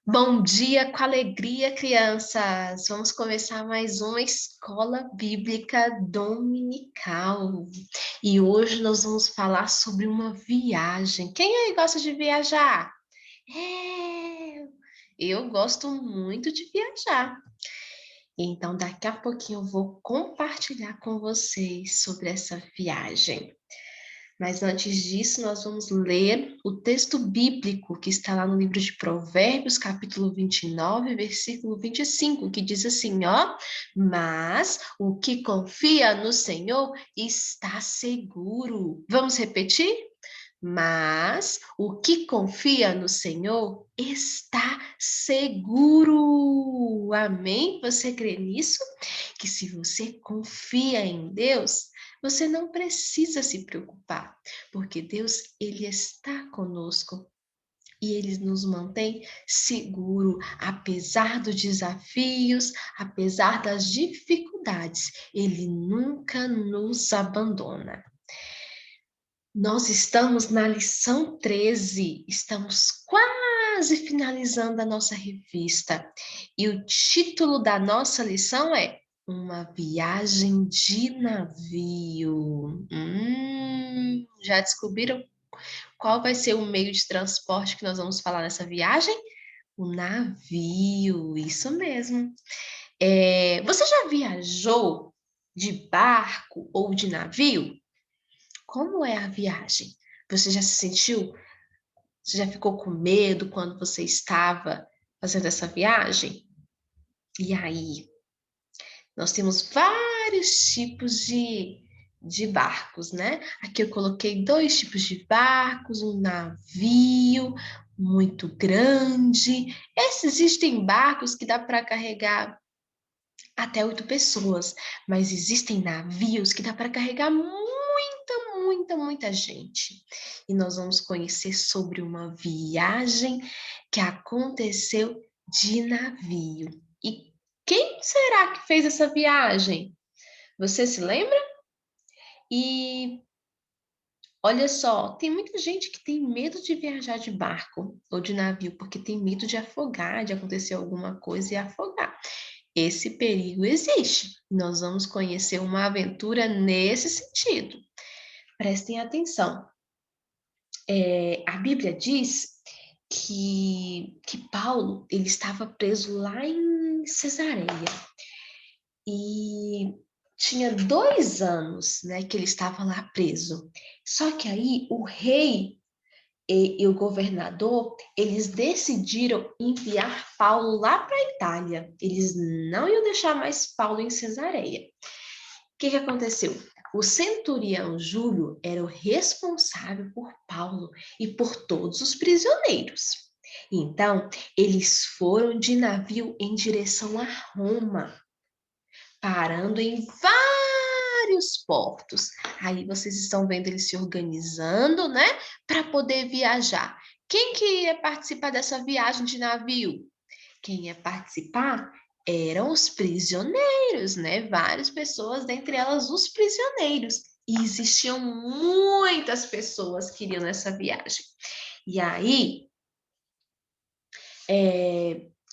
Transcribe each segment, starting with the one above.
Bom dia, com alegria, crianças! Vamos começar mais uma escola bíblica dominical. E hoje nós vamos falar sobre uma viagem. Quem aí gosta de viajar? É, eu gosto muito de viajar. Então, daqui a pouquinho eu vou compartilhar com vocês sobre essa viagem. Mas antes disso, nós vamos ler o texto bíblico que está lá no livro de Provérbios, capítulo 29, versículo 25, que diz assim, ó: Mas o que confia no Senhor está seguro. Vamos repetir? Mas o que confia no Senhor está seguro. Amém? Você crê nisso? Que se você confia em Deus, você não precisa se preocupar, porque Deus, ele está conosco. E ele nos mantém seguro, apesar dos desafios, apesar das dificuldades, ele nunca nos abandona. Nós estamos na lição 13, estamos quase finalizando a nossa revista. E o título da nossa lição é Uma Viagem de Navio. Já descobriram qual vai ser o meio de transporte que nós vamos falar nessa viagem? O navio, isso mesmo. Você já viajou de barco ou de navio? Como é a viagem? Você já se sentiu? Você já ficou com medo quando você estava fazendo essa viagem? E aí? Nós temos vários tipos de barcos, né? Aqui eu coloquei dois tipos de barcos, um navio muito grande. Existem barcos que dá para carregar até 8 pessoas, mas existem navios que dá para carregar muita gente. E nós vamos conhecer sobre uma viagem que aconteceu de navio. E quem será que fez essa viagem? Você se lembra? E olha só, tem muita gente que tem medo de viajar de barco ou de navio, porque tem medo de afogar, de acontecer alguma coisa e afogar. Esse perigo existe. Nós vamos conhecer uma aventura nesse sentido. Prestem atenção. A Bíblia diz que Paulo ele estava preso lá em Cesareia e tinha 2 anos, né, que ele estava lá preso. Só que aí o rei e o governador, eles decidiram enviar Paulo lá para a Itália. Eles não iam deixar mais Paulo em Cesareia. O que aconteceu? O centurião Júlio era o responsável por Paulo e por todos os prisioneiros. Então, eles foram de navio em direção a Roma, parando em vários portos. Aí vocês estão vendo eles se organizando, né, para poder viajar. Quem que ia participar dessa viagem de navio? Quem ia participar eram os prisioneiros, né? Várias pessoas, dentre elas os prisioneiros. E existiam muitas pessoas que iriam nessa viagem. E aí,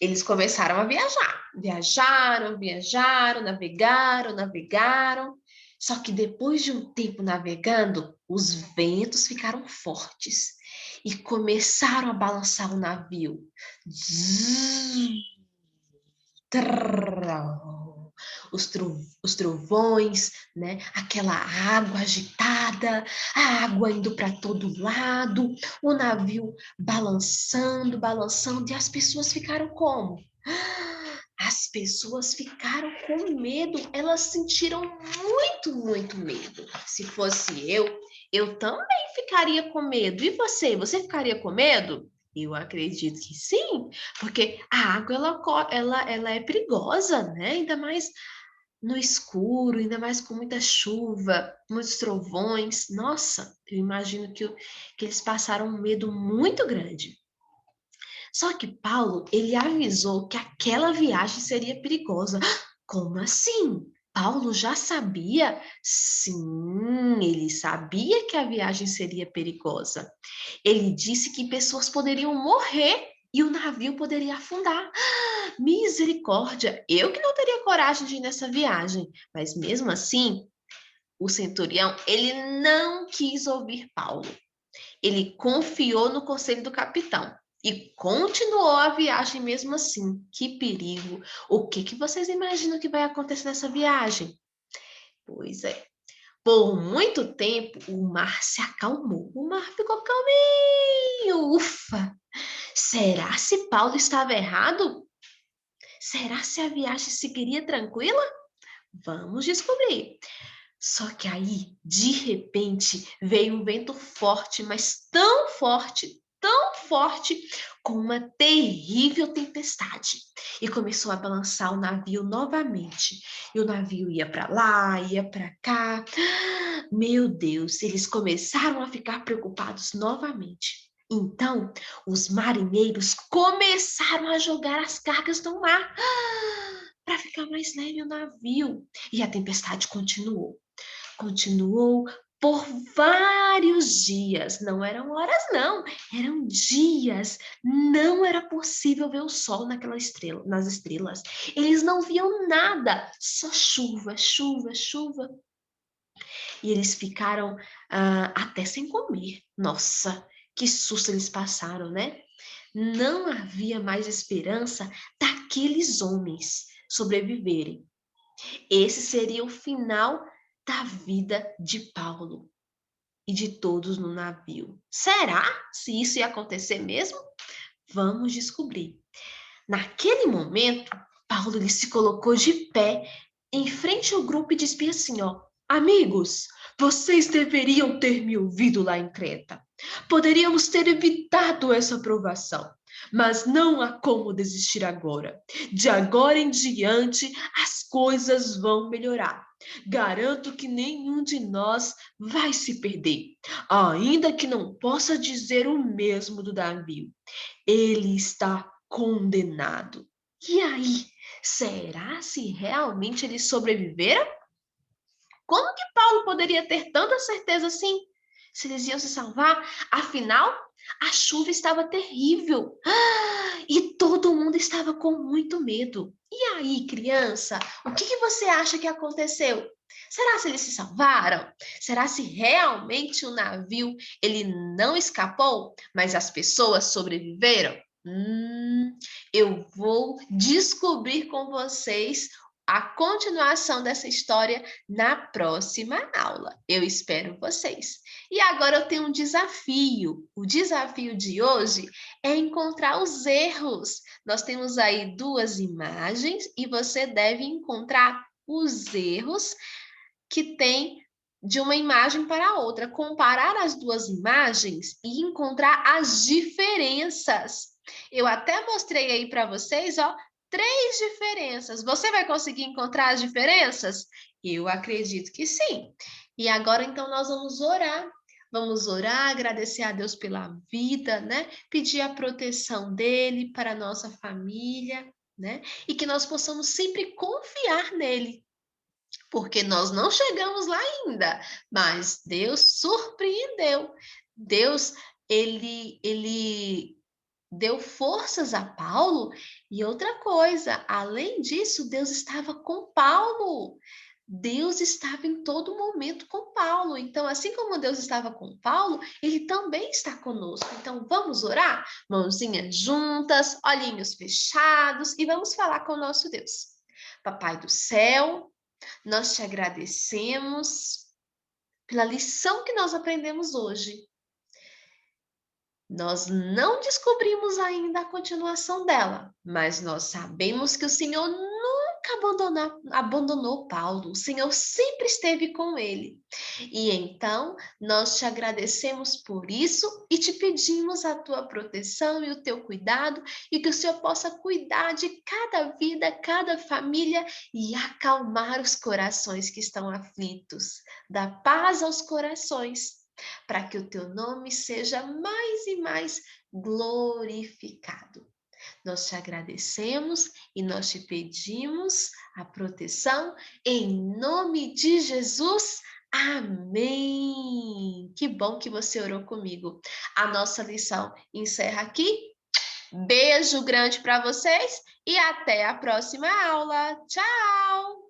eles começaram a viajar. Viajaram, navegaram. Só que depois de um tempo navegando, os ventos ficaram fortes e começaram a balançar o navio. Zzz, os trovões, né? Aquela água agitada, a água indo para todo lado, o navio balançando, e as pessoas ficaram como? As pessoas ficaram com medo, elas sentiram muito medo. Se fosse eu também ficaria com medo. E você? Você ficaria com medo? Eu acredito que sim, porque a água ela é perigosa, né? Ainda mais no escuro, ainda mais com muita chuva, muitos trovões. Nossa, eu imagino que eles passaram um medo muito grande. Só que Paulo, ele avisou que aquela viagem seria perigosa. Como assim? Paulo já sabia? Sim, ele sabia que a viagem seria perigosa. Ele disse que pessoas poderiam morrer e o navio poderia afundar. Misericórdia! Eu que não teria coragem de ir nessa viagem. Mas mesmo assim, o centurião, ele não quis ouvir Paulo. Ele confiou no conselho do capitão e continuou a viagem mesmo assim. Que perigo! O que vocês imaginam que vai acontecer nessa viagem? Pois é. Por muito tempo, o mar se acalmou. O mar ficou calminho. Ufa! Será se Paulo estava errado? Será se a viagem seguiria tranquila? Vamos descobrir. Só que aí, de repente, veio um vento forte, mas tão forte, com uma terrível tempestade. E começou a balançar o navio novamente. E o navio ia para lá, ia para cá. Meu Deus, eles começaram a ficar preocupados novamente. Então, os marinheiros começaram a jogar as cargas no mar para ficar mais leve o navio. E a tempestade continuou. Continuou por vários dias. Não eram horas, não. Eram dias. Não era possível ver o sol nas estrelas. Eles não viam nada. Só chuva, chuva, chuva. E eles ficaram até sem comer. Nossa, que susto eles passaram, né? Não havia mais esperança daqueles homens sobreviverem. Esse seria o final da vida de Paulo e de todos no navio. Será se isso ia acontecer mesmo? Vamos descobrir. Naquele momento, Paulo ele se colocou de pé em frente ao grupo e disse assim, ó: amigos, vocês deveriam ter me ouvido lá em Creta. Poderíamos ter evitado essa provação, mas não há como desistir agora. De agora em diante, as coisas vão melhorar. Garanto que nenhum de nós vai se perder, ainda que não possa dizer o mesmo do navio. Ele está condenado. E aí, será se realmente eles sobreviveram? Como que Paulo poderia ter tanta certeza assim? Se eles iam se salvar? Afinal, a chuva estava terrível. E todo mundo estava com muito medo. E aí, criança, o que você acha que aconteceu? Será se eles se salvaram? Será se realmente o navio ele não escapou, mas as pessoas sobreviveram? Eu vou descobrir com vocês a continuação dessa história na próxima aula. Eu espero vocês. E agora eu tenho um desafio. O desafio de hoje é encontrar os erros. Nós temos aí duas imagens e você deve encontrar os erros que tem de uma imagem para a outra, comparar as duas imagens e encontrar as diferenças. Eu até mostrei aí para vocês, ó, 3 diferenças. Você vai conseguir encontrar as diferenças? Eu acredito que sim. E agora, então, nós vamos orar. Vamos orar, agradecer a Deus pela vida, né? Pedir a proteção dele para a nossa família, né? E que nós possamos sempre confiar nele, porque nós não chegamos lá ainda, mas Deus surpreendeu. Deus, ele deu forças a Paulo e outra coisa, além disso, Deus estava com Paulo. Deus estava em todo momento com Paulo. Então, assim como Deus estava com Paulo, ele também está conosco. Então, vamos orar? Mãozinhas juntas, olhinhos fechados e vamos falar com o nosso Deus. Papai do céu, nós te agradecemos pela lição que nós aprendemos hoje. Nós não descobrimos ainda a continuação dela, mas nós sabemos que o Senhor nunca abandonou Paulo. O Senhor sempre esteve com ele. E então, nós te agradecemos por isso e te pedimos a tua proteção e o teu cuidado e que o Senhor possa cuidar de cada vida, cada família e acalmar os corações que estão aflitos. Dá paz aos corações, para que o teu nome seja mais e mais glorificado. Nós te agradecemos e nós te pedimos a proteção em nome de Jesus. Amém. Que bom que você orou comigo. A nossa lição encerra aqui. Beijo grande para vocês e até a próxima aula. Tchau!